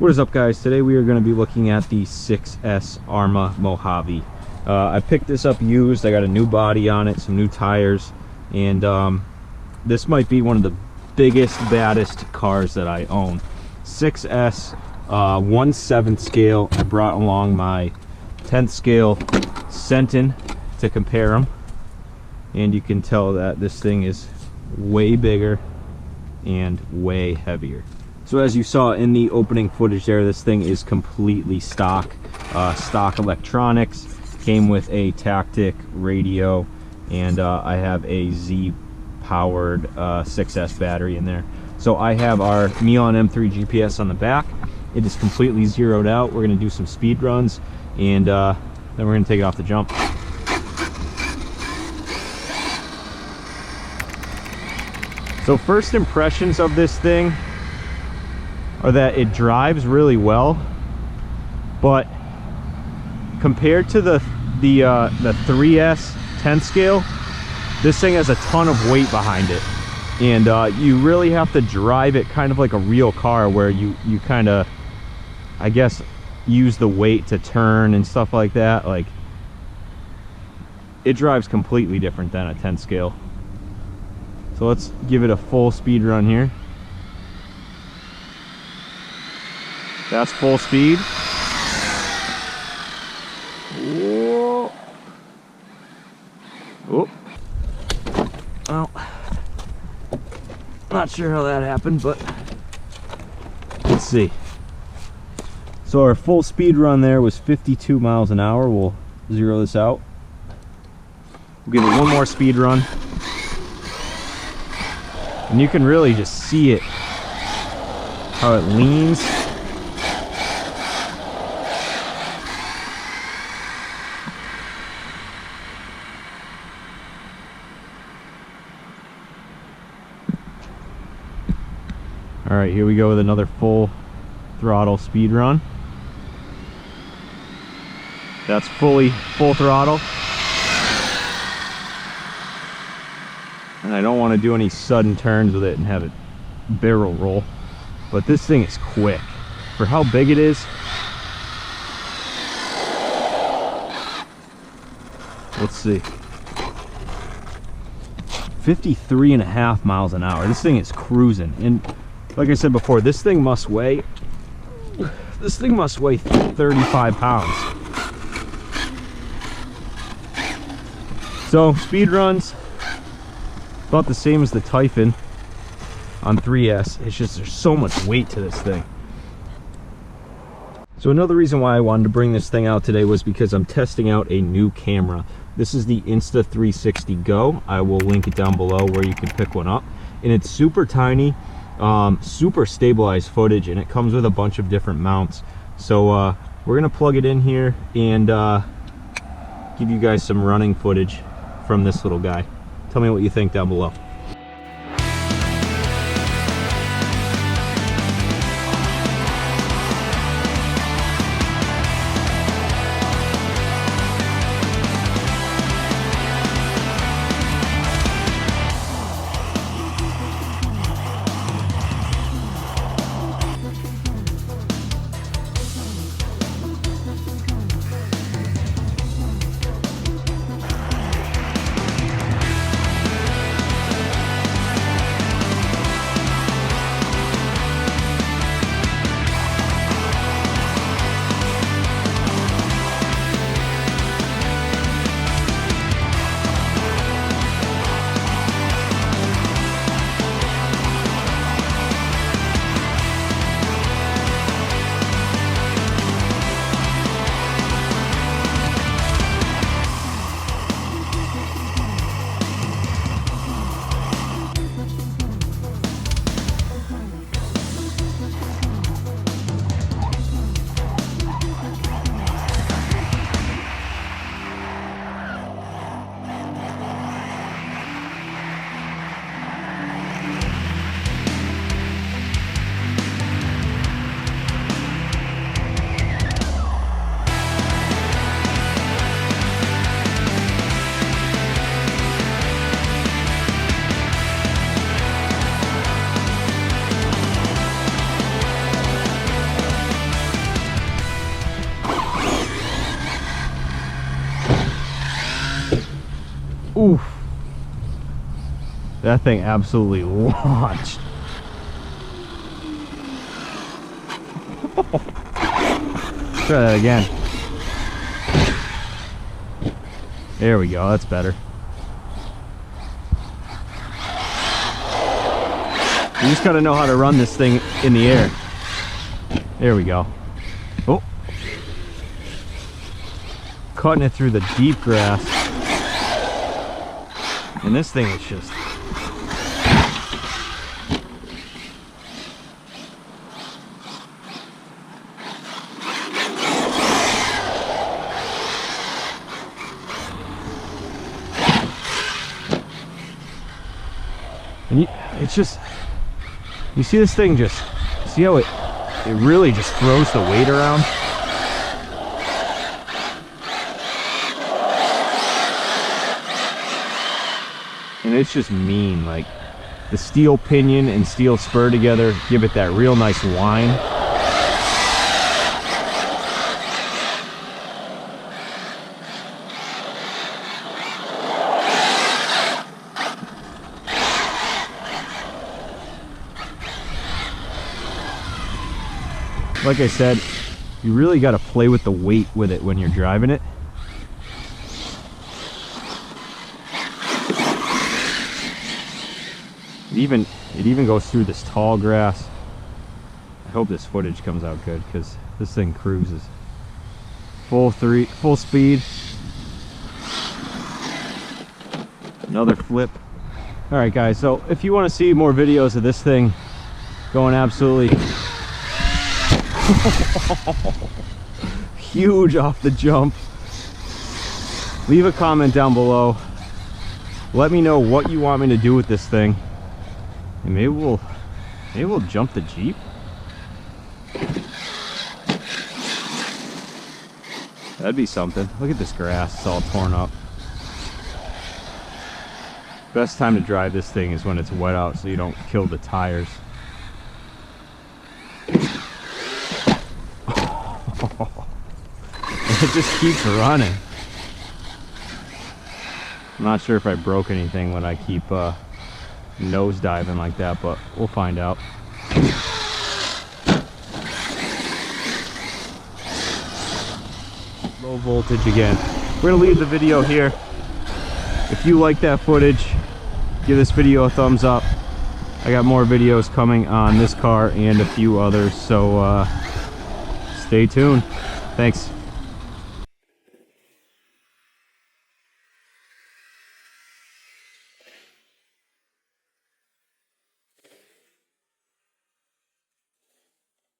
What is up, guys? Today we are going to be looking at the 6S Arrma Mojave. I picked this up used. I got a new body on it, some new tires, and this might be one of the biggest, baddest cars that I own. 6S, 1/7 scale. I brought along my 10th scale Senton to compare them, and you can tell that this thing is way bigger and way heavier. So as you saw in the opening footage there, this thing is completely stock. Stock electronics, came with a Tactic radio, and I have a Z-powered 6S battery in there. So I have our Mion M3 GPS on the back. It is completely zeroed out. We're going to do some speed runs, and then we're going to take it off the jump. So first impressions of this thing are that it drives really well, but compared to the 3S 10 scale, this thing has a ton of weight behind it, and you really have to drive it kind of like a real car, where you kind of, I guess, use the weight to turn and stuff like that. Like, it drives completely different than a 10 scale. So let's give it a full speed run here. That's full speed. Whoa. Oh. Well, not sure how that happened, but let's see. So our full speed run there was 52 miles an hour. We'll zero this out. We'll give it one more speed run. And you can really just see it, how it leans. All right, here we go with another full throttle speed run. That's full throttle. And I don't want to do any sudden turns with it and have it barrel roll, but this thing is quick for how big it is. Let's see, 53.5 miles an hour. This thing is cruising, and like I said before, this thing must weigh 35 pounds. So speed runs about the same as the Typhon on 3S. It's just there's so much weight to this thing. So another reason why I wanted to bring this thing out today was because I'm testing out a new camera. This is the Insta360 Go. I will link it down below where you can pick one up. And it's super tiny, super stabilized footage, and it comes with a bunch of different mounts. So we're gonna plug it in here and give you guys some running footage from this little guy. Tell me what you think down below. Oof. That thing absolutely launched. Try that again. There we go, that's better. You just gotta know how to run this thing in the air. There we go. Oh. Cutting it through the deep grass. And this thing is just... And it's just... You see this thing just... See how it really just throws the weight around? And it's just mean. Like, the steel pinion and steel spur together give it that real nice whine. Like I said, you really got to play with the weight with it when you're driving it. It even goes through this tall grass. I hope this footage comes out good because this thing cruises. Full speed. Another flip. All right, guys. So if you want to see more videos of this thing going absolutely huge off the jump, leave a comment down below. Let me know what you want me to do with this thing, and maybe we'll jump the Jeep. That'd be something. Look at this grass, it's all torn up. Best time to drive this thing is when it's wet out so you don't kill the tires. It just keeps running. I'm not sure if I broke anything when I keep nose diving like that, but we'll find out. Low voltage again. We're gonna leave the video here. If you like that footage, give this video a thumbs up. I got more videos coming on this car and a few others, so stay tuned. Thanks.